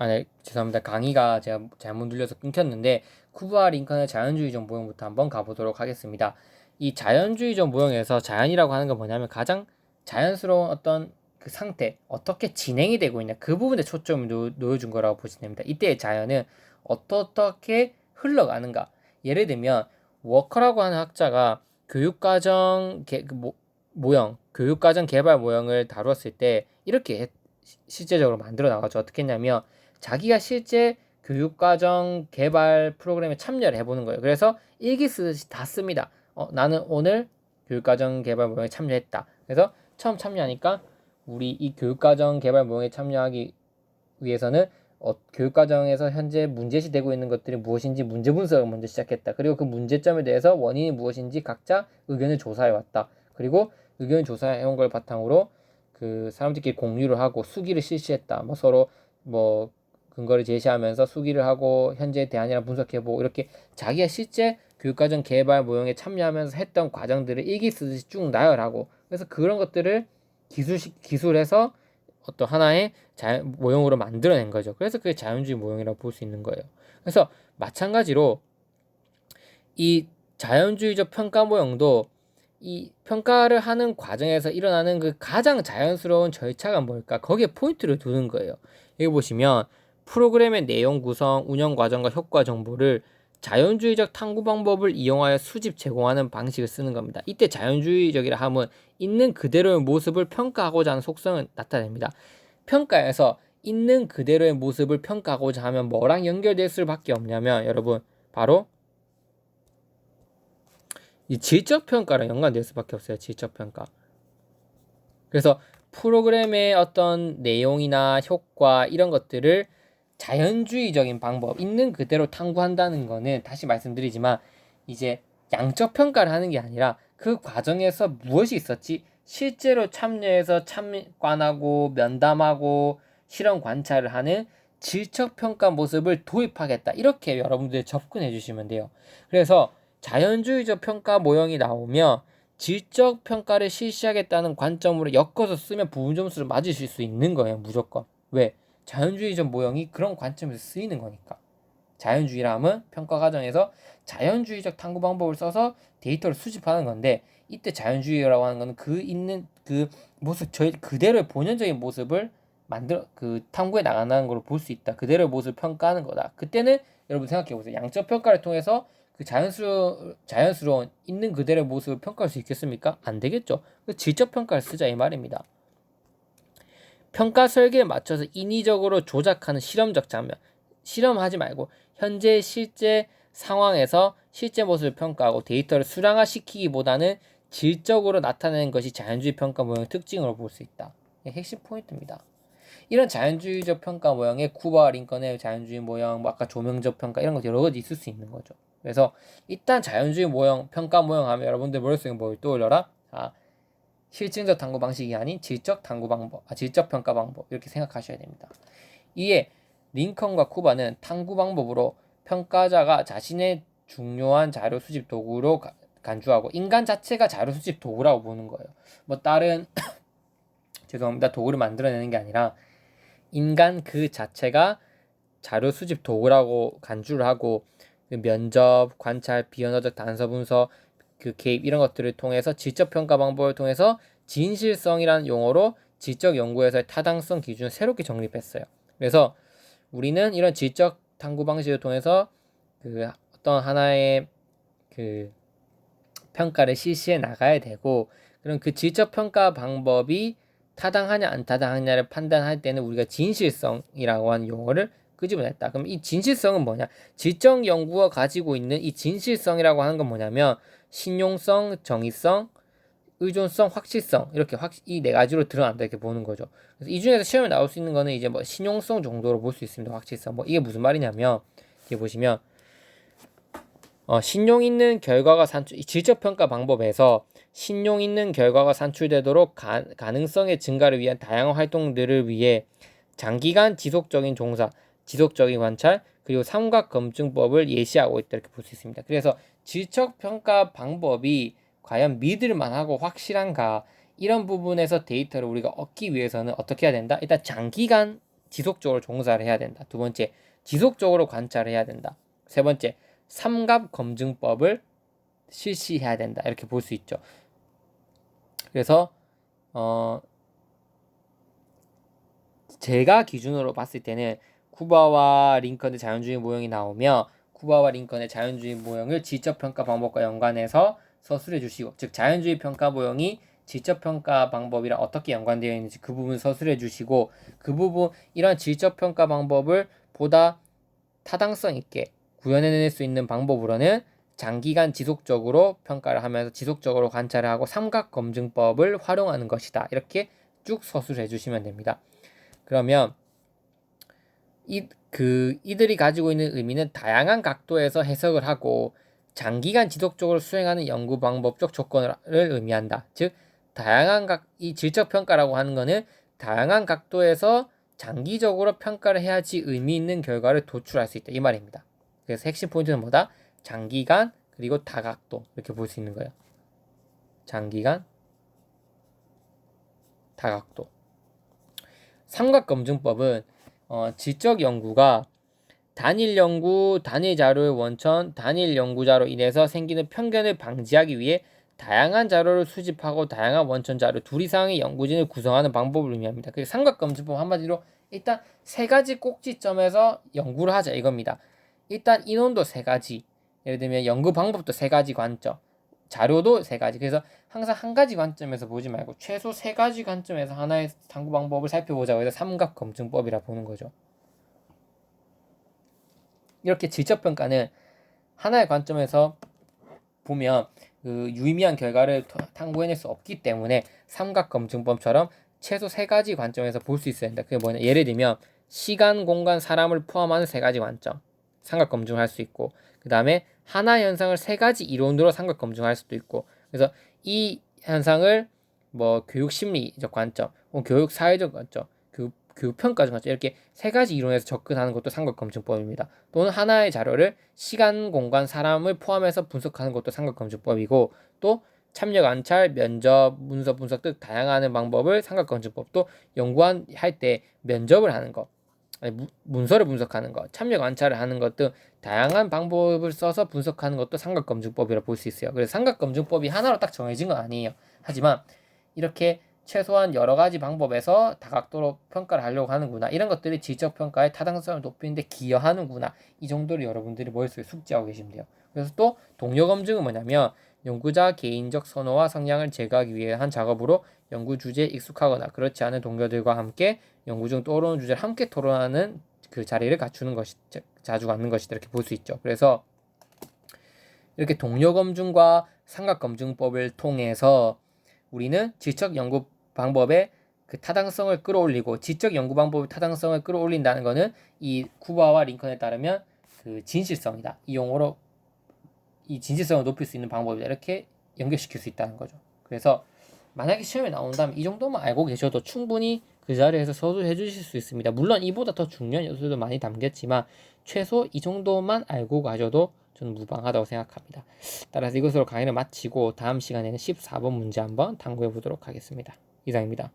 네, 죄송합니다. 강의가 제가 잘못 눌려서 끊겼는데 쿠브와 링컨의 자연주의적 모형부터 한번 가보도록 하겠습니다. 이 자연주의적 모형에서 자연이라고 하는 건 뭐냐면 가장 자연스러운 어떤 그 상태, 어떻게 진행이 되고 있냐 그 부분에 초점을 놓여준 거라고 보시면 됩니다. 이때의 자연은 어떻게 흘러가는가. 예를 들면 워커라고 하는 학자가 교육과정 모형, 교육과정 개발 모형을 다루었을 때 이렇게 실제적으로 만들어 나가죠. 어떻게 했냐면 자기가 실제 교육과정 개발 프로그램에 참여를 해보는 거예요. 그래서 일기 쓰듯이 다 씁니다. 나는 오늘 교육과정 개발 모형에 참여했다. 그래서 처음 참여하니까 우리 이 교육과정 개발 모형에 참여하기 위해서는 교육과정에서 현재 문제시 되고 있는 것들이 무엇인지 문제 분석을 먼저 시작했다. 그리고 그 문제점에 대해서 원인이 무엇인지 각자 의견을 조사해 왔다. 그리고 의견을 조사해 온 걸 바탕으로 그 사람들끼리 공유를 하고 수기를 실시했다. 뭐 서로 뭐 근거를 제시하면서 수기를 하고 현재 대안이랑 분석해보고 이렇게 자기가 실제 교육과정 개발 모형에 참여하면서 했던 과정들을 일기 쓰듯이 쭉 나열하고 그래서 그런 것들을 기술해서 어떤 하나의 모형으로 만들어낸 거죠. 그래서 그게 자연주의 모형이라고 볼 수 있는 거예요. 그래서 마찬가지로 이 자연주의적 평가 모형도 이 평가를 하는 과정에서 일어나는 그 가장 자연스러운 절차가 뭘까? 거기에 포인트를 두는 거예요. 여기 보시면 프로그램의 내용 구성, 운영 과정과 효과 정보를 자연주의적 탐구 방법을 이용하여 수집 제공하는 방식을 쓰는 겁니다. 이때 자연주의적이라 함은 있는 그대로의 모습을 평가하고자 하는 속성을 나타냅니다. 평가에서 있는 그대로의 모습을 평가하고자 하면 뭐랑 연결될 수밖에 없냐면 여러분 바로 이 질적 평가랑 연관될 수밖에 없어요. 질적 평가. 그래서 프로그램의 어떤 내용이나 효과 이런 것들을 자연주의적인 방법, 있는 그대로 탐구한다는 거는 다시 말씀드리지만 이제 양적 평가를 하는 게 아니라 그 과정에서 무엇이 있었지? 실제로 참여해서 참관하고 면담하고 실험 관찰을 하는 질적 평가 모습을 도입하겠다. 이렇게 여러분들 접근해 주시면 돼요. 그래서 자연주의적 평가 모형이 나오면 질적 평가를 실시하겠다는 관점으로 엮어서 쓰면 부분 점수를 맞으실 수 있는 거예요. 무조건. 왜? 자연주의적 모형이 그런 관점에서 쓰이는 거니까. 자연주의라면 평가 과정에서 자연주의적 탐구 방법을 써서 데이터를 수집하는 건데 이때 자연주의라고 하는 거는 그 있는 그 모습 저희 그대로의 본연적인 모습을 만들어 그 탐구해 나간다는 걸 볼 수 있다. 그대로의 모습을 평가하는 거다. 그때는 여러분 생각해 보세요. 양적 평가를 통해서 그 자연스러운 있는 그대로의 모습을 평가할 수 있겠습니까? 안 되겠죠. 그 질적 평가를 쓰자 이 말입니다. 평가 설계에 맞춰서 인위적으로 조작하는 실험적 장면. 실험하지 말고 현재 실제 상황에서 실제 모습을 평가하고 데이터를 수량화시키기보다는 질적으로 나타내는 것이 자연주의 평가 모형의 특징으로 볼 수 있다. 핵심 포인트입니다. 이런 자연주의적 평가 모형에 쿠버와 링컨의 자연주의 모형, 뭐 아까 조명적 평가 이런 것 여러 가지 있을 수 있는 거죠. 그래서 일단 자연주의 모형, 평가 모형 하면 여러분들 머릿속에 뭘 떠올려라? 실증적 탐구 방식이 아닌 질적 탐구 방법, 질적 평가 방법 이렇게 생각하셔야 됩니다. 이에 링컨과 쿠버는 탐구 방법으로 평가자가 자신의 중요한 자료 수집 도구로 간주하고 인간 자체가 자료 수집 도구라고 보는 거예요. 뭐 다른 죄송합니다. 도구를 만들어내는 게 아니라 인간 그 자체가 자료 수집 도구라고 간주를 하고 그 면접, 관찰, 비언어적 단서 분석, 그 개입 이런 것들을 통해서 질적 평가 방법을 통해서 진실성이라는 용어로 질적 연구에서의 타당성 기준을 새롭게 정립했어요. 그래서 우리는 이런 질적 탐구 방식을 통해서 그 어떤 하나의 그 평가를 실시해 나가야 되고 그럼 그 질적 평가 방법이 타당하냐 안 타당하냐를 판단할 때는 우리가 진실성이라고 하는 용어를 끄집어냈다. 그럼 이 진실성은 뭐냐? 질적 연구가 가지고 있는 이 진실성이라고 하는 건 뭐냐면 신용성, 정의성, 의존성, 확실성 이렇게 이 네 가지로 드러난다 이렇게 보는 거죠. 그래서 이 중에서 시험에 나올 수 있는 거는 이제 뭐 신용성 정도로 볼 수 있습니다. 확실성. 뭐 이게 무슨 말이냐면 이렇게 보시면 신용 있는 결과가 질적 평가 방법에서 신용 있는 결과가 산출되도록 가능성의 증가를 위한 다양한 활동들을 위해 장기간 지속적인 종사, 지속적인 관찰, 그리고 삼각검증법을 예시하고 있다 이렇게 볼 수 있습니다. 그래서 질적 평가 방법이 과연 믿을만하고 확실한가 이런 부분에서 데이터를 우리가 얻기 위해서는 어떻게 해야 된다? 일단 장기간 지속적으로 종사를 해야 된다. 두 번째, 지속적으로 관찰을 해야 된다. 세 번째, 삼갑 검증법을 실시해야 된다. 이렇게 볼 수 있죠. 그래서 제가 기준으로 봤을 때는 쿠바와 링컨의 자연주의 모형이 나오며 쿠바와 링컨의 자연주의 모형을 지적평가 방법과 연관해서 서술해 주시고, 즉 자연주의 평가 모형이 질적평가 방법이랑 어떻게 연관되어 있는지 그 부분 서술해 주시고, 그 부분 이러한 질적평가 방법을 보다 타당성 있게 구현해낼 수 있는 방법으로는 장기간 지속적으로 평가를 하면서 지속적으로 관찰을 하고 삼각검증법을 활용하는 것이다. 이렇게 쭉 서술해 주시면 됩니다. 그러면 이들이 가지고 있는 의미는 다양한 각도에서 해석을 하고 장기간 지속적으로 수행하는 연구 방법적 조건을 의미한다. 즉 이 질적 평가라고 하는 거는 다양한 각도에서 장기적으로 평가를 해야지 의미 있는 결과를 도출할 수 있다 이 말입니다. 그래서 핵심 포인트는 뭐다? 장기간 그리고 다각도 이렇게 볼 수 있는 거예요. 장기간, 다각도. 삼각검증법은 질적 연구가 단일 연구, 단일 자료의 원천, 단일 연구자로 인해서 생기는 편견을 방지하기 위해 다양한 자료를 수집하고 다양한 원천 자료 둘 이상의 연구진을 구성하는 방법을 의미합니다. 그래서 삼각검증법 한마디로 일단 세 가지 꼭지점에서 연구를 하자 이겁니다. 일단 인원도 세 가지, 예를 들면 연구 방법도 세 가지 관점, 자료도 세 가지. 그래서 항상 한 가지 관점에서 보지 말고 최소 세 가지 관점에서 하나의 탐구 방법을 살펴보자고 해서 삼각검증법이라 보는 거죠. 이렇게 질적평가는 하나의 관점에서 보면 그 유의미한 결과를 탐구해낼 수 없기 때문에 삼각검증법처럼 최소 세 가지 관점에서 볼 수 있어야 된다. 그게 뭐냐? 예를 들면 시간, 공간, 사람을 포함하는 세 가지 관점 삼각검증을 할 수 있고, 그 다음에 하나 현상을 세 가지 이론으로 삼각검증할 수도 있고, 그래서 이 현상을 뭐 교육심리적 관점, 교육사회적 관점, 교육평가적 관점 이렇게 세 가지 이론에서 접근하는 것도 삼각검증법입니다. 또는 하나의 자료를 시간, 공간, 사람을 포함해서 분석하는 것도 삼각검증법이고, 또 참여 관찰, 면접, 문서 분석 등 다양한 방법을 삼각검증법도 연구할 때 면접을 하는 것, 문서를 분석하는 것, 참여 관찰을 하는 것 등 다양한 방법을 써서 분석하는 것도 삼각검증법이라 볼 수 있어요. 그래서 삼각검증법이 하나로 딱 정해진 건 아니에요. 하지만 이렇게 최소한 여러 가지 방법에서 다각도로 평가를 하려고 하는구나, 이런 것들이 질적평가의 타당성을 높이는데 기여하는구나, 이 정도로 여러분들이 머릿속에 숙지하고 계시면 돼요. 그래서 또 동료검증은 뭐냐면 연구자 개인적 선호와 성향을 제거하기 위해 한 작업으로 연구 주제에 익숙하거나 그렇지 않은 동료들과 함께 연구 중 떠오르는 주제를 함께 토론하는 그 자리를 갖추는 것이 자주 갖는 것이다 이렇게 볼 수 있죠. 그래서 이렇게 동료검증과 삼각검증법을 통해서 우리는 질적 연구 방법의 그 타당성을 끌어올리고, 질적 연구 방법의 타당성을 끌어올린다는 것은 이 쿠바와 링컨에 따르면 그 진실성이다. 이 용어로 이 진실성을 높일 수 있는 방법이다. 이렇게 연결시킬 수 있다는 거죠. 그래서 만약에 시험에 나온다면 이 정도만 알고 계셔도 충분히 그 자리에서 서술해 주실 수 있습니다. 물론 이보다 더 중요한 요소도 많이 담겼지만 최소 이 정도만 알고 가셔도 저는 무방하다고 생각합니다. 따라서 이것으로 강의를 마치고 다음 시간에는 14번 문제 한번 탐구해 보도록 하겠습니다. 이상입니다.